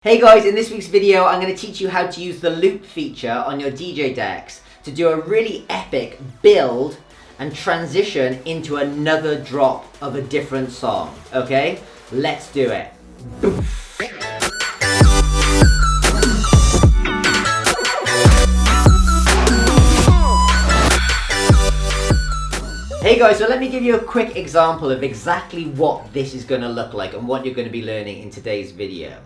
Hey guys, in this week's video I'm going to teach you how to use the loop feature on your DJ decks to do a really epic build and transition into another drop of a different song. Okay, let's do it. Hey guys, so let me give you a quick example of exactly what this is going to look like and what you're going to be learning in today's video.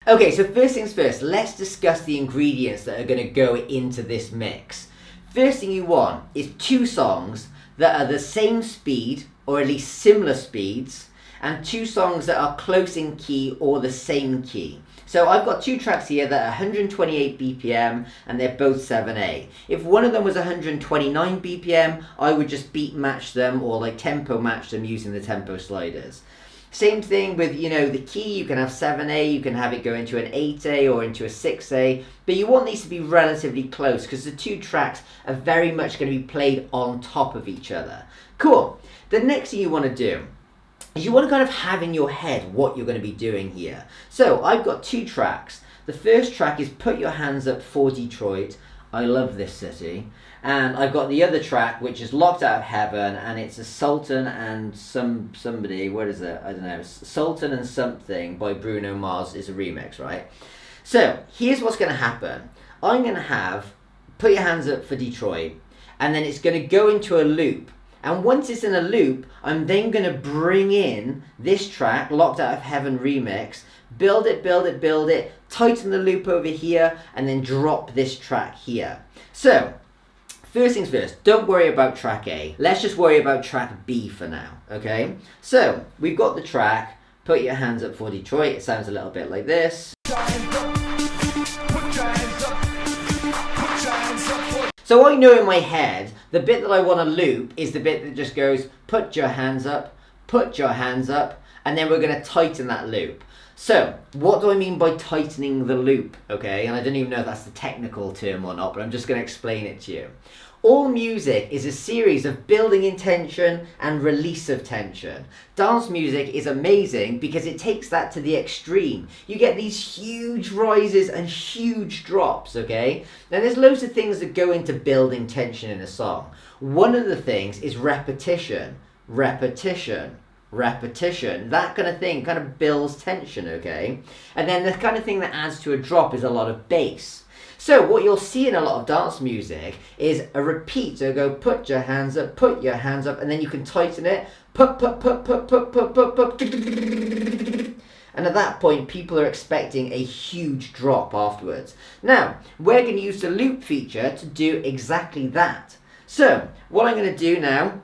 Okay, so first things first, let's discuss the ingredients that are going to go into this mix. First thing you want is two songs that are the same speed, or at least similar speeds, and two songs that are close in key or the same key. So I've got two tracks here that are 128 BPM and they're both 7/8. If one of them was 129 BPM, I would just beat match them or like tempo match them using the tempo sliders. Same thing with, the key. You can have 7/8, you can have it go into an 8/8 or into a 6/8, but you want these to be relatively close because the two tracks are very much going to be played on top of each other. Cool. The next thing you want to do is you want to kind of have in your head what you're going to be doing here. So I've got two tracks. The first track is Put Your Hands Up for Detroit. I love this city. And I've got the other track, which is Locked Out of Heaven, and it's a Sultan and somebody, what is it? I don't know. Sultan and Something by Bruno Mars is a remix, right? So here's what's going to happen. I'm going to have Put Your Hands Up for Detroit, and then it's going to go into a loop. And once it's in a loop, I'm then going to bring in this track, Locked Out of Heaven remix, build it, tighten the loop over here, and then drop this track here. So, first things first, don't worry about track A. Let's just worry about track B for now, okay? So, we've got the track, Put Your Hands Up for Detroit. It sounds a little bit like this. So I know in my head, the bit that I want to loop is the bit that just goes, put your hands up, and then we're going to tighten that loop. So, what do I mean by tightening the loop, okay? And I don't even know if that's the technical term or not, but I'm just going to explain it to you. All music is a series of building in tension and release of tension. Dance music is amazing because it takes that to the extreme. You get these huge rises and huge drops, okay? Now there's loads of things that go into building tension in a song. One of the things is repetition. That kind of thing kind of builds tension, okay? And then the kind of thing that adds to a drop is a lot of bass. So what you'll see in a lot of dance music is a repeat. So go put your hands up, and then you can tighten it. Put. And at that point, people are expecting a huge drop afterwards. Now, we're going to use the loop feature to do exactly that. So what I'm going to do now,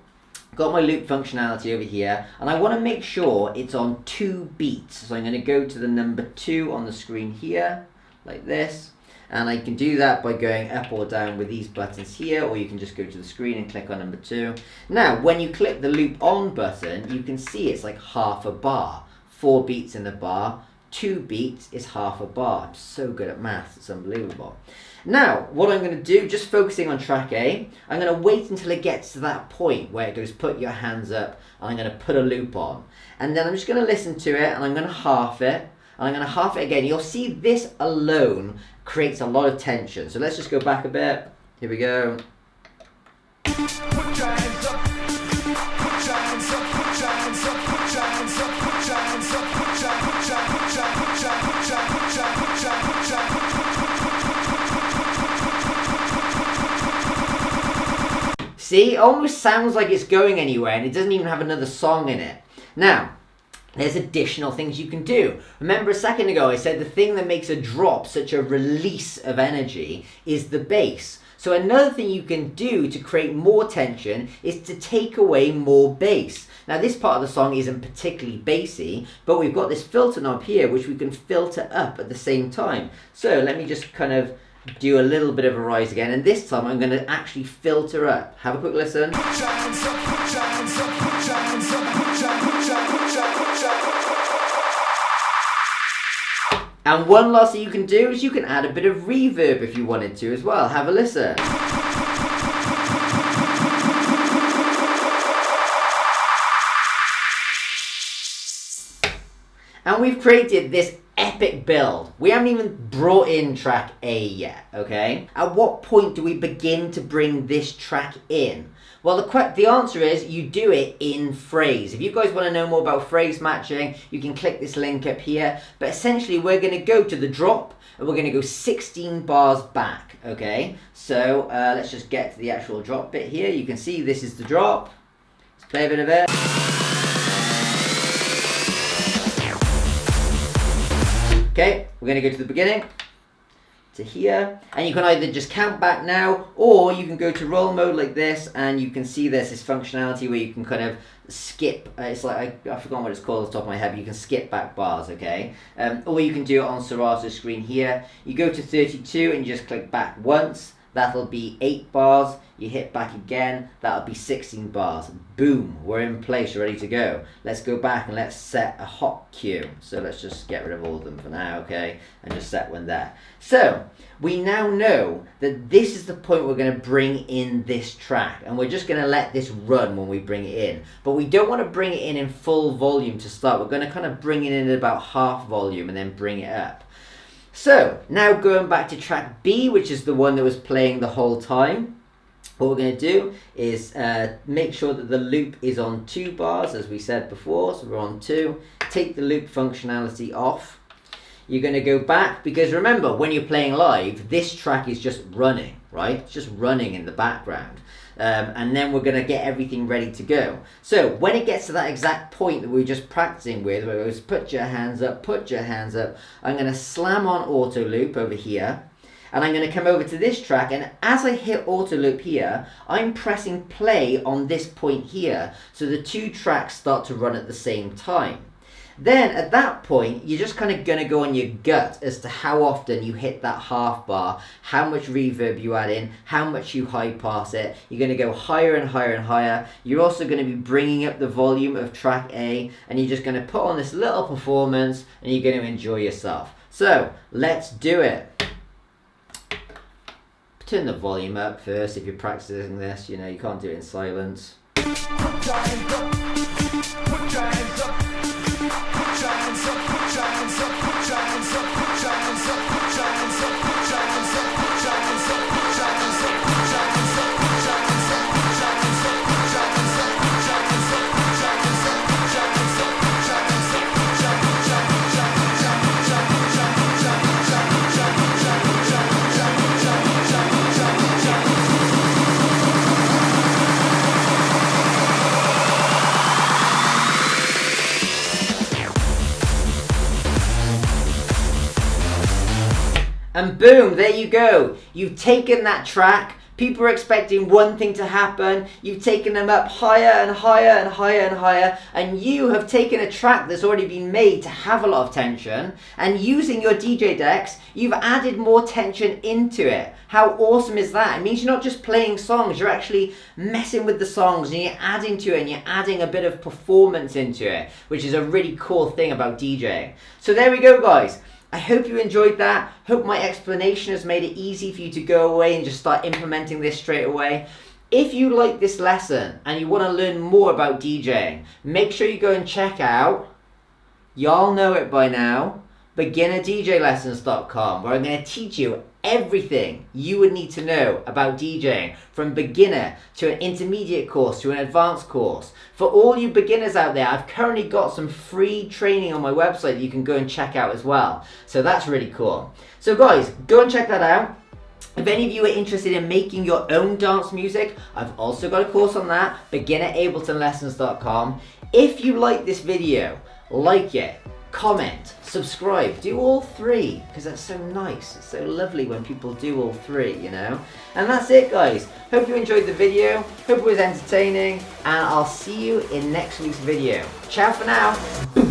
got my loop functionality over here, and I want to make sure it's on 2 beats. So I'm going to go to the number 2 on the screen here, like this. And I can do that by going up or down with these buttons here, or you can just go to the screen and click on number 2. Now, when you click the loop on button, you can see it's like half a bar. 4 beats in the bar, 2 beats is half a bar. I'm so good at maths, it's unbelievable. Now, what I'm going to do, just focusing on track A, I'm going to wait until it gets to that point where it goes put your hands up, and I'm going to put a loop on. And then I'm just going to listen to it, and I'm going to half it, and I'm going to half it again. You'll see this alone creates a lot of tension. So let's just go back a bit. Here we go. See, it almost sounds like it's going anywhere and it doesn't even have another song in it. Now, there's additional things you can do. Remember a second ago I said the thing that makes a drop such a release of energy is the bass. So So another thing you can do to create more tension is to take away more bass. Now this part of the song isn't particularly bassy, but we've got this filter knob here which we can filter up at the same time. So let me just kind of do a little bit of a rise again, and this time I'm going to actually filter up. Have a quick listen. And one last thing you can do is you can add a bit of reverb if you wanted to as well. Have a listen. And we've created this epic build. We haven't even brought in track A yet, okay? At what point do we begin to bring this track in? Well, the answer is you do it in phrase. If you guys want to know more about phrase matching, you can click this link up here. But essentially, we're going to go to the drop, and we're going to go 16 bars back, okay? So let's just get to the actual drop bit here. You can see this is the drop. Let's play a bit of it. Okay, we're going to go to the beginning, to here, and you can either just count back now, or you can go to roll mode like this, and you can see there's this functionality where you can kind of skip, it's like, I forgot what it's called off the top of my head, but you can skip back bars, okay? Or you can do it on Serato's screen here. You go to 32 and you just click back once. That'll be 8 bars. You hit back again, that'll be 16 bars. Boom, we're in place, ready to go. Let's go back and let's set a hot cue. So let's just get rid of all of them for now, okay? And just set one there. So, we now know that this is the point we're gonna bring in this track, and we're just gonna let this run when we bring it in. But we don't wanna bring it in full volume to start. We're gonna kind of bring it in at about half volume and then bring it up. So, now going back to track B, which is the one that was playing the whole time, what we're going to do is make sure that the loop is on 2 bars, as we said before, so we're on 2. Take the loop functionality off. You're going to go back, because remember, when you're playing live, this track is just running, right? It's just running in the background. And then we're going to get everything ready to go. So when it gets to that exact point that we were just practicing with, where it goes put your hands up, put your hands up, I'm going to slam on auto loop over here, and I'm going to come over to this track, and as I hit auto loop here, I'm pressing play on this point here, so the 2 tracks start to run at the same time. Then at that point, you're just kind of going to go on your gut as to how often you hit that half bar, how much reverb you add in, how much you high pass it. You're going to go higher and higher and higher. You're also going to be bringing up the volume of track A, and you're just going to put on this little performance, and you're going to enjoy yourself. So let's do it. Turn the volume up first if you're practicing this. You know, you can't do it in silence. And boom, there you go. You've taken that track. People are expecting one thing to happen. You've taken them up higher and higher and higher and higher. And you have taken a track that's already been made to have a lot of tension. And using your DJ decks, you've added more tension into it. How awesome is that? It means you're not just playing songs. You're actually messing with the songs, and you're adding to it, and you're adding a bit of performance into it, which is a really cool thing about DJing. So there we go, guys. I hope you enjoyed that. Hope my explanation has made it easy for you to go away and just start implementing this straight away. If you like this lesson and you want to learn more about DJing, make sure you go and check out, y'all know it by now, beginnerdjlessons.com, where I'm going to teach you everything you would need to know about DJing, from beginner to an intermediate course to an advanced course. For all you beginners out there, I've currently got some free training on my website that you can go and check out as well. So that's really cool. So guys, go and check that out. If any of you are interested in making your own dance music, I've also got a course on that, beginnerabletonlessons.com. If you like this video, like it, comment, subscribe, do all three, because that's so nice. It's so lovely when people do all three, you know. And that's it, guys. Hope you enjoyed the video, hope it was entertaining, and I'll see you in next week's video. Ciao for now.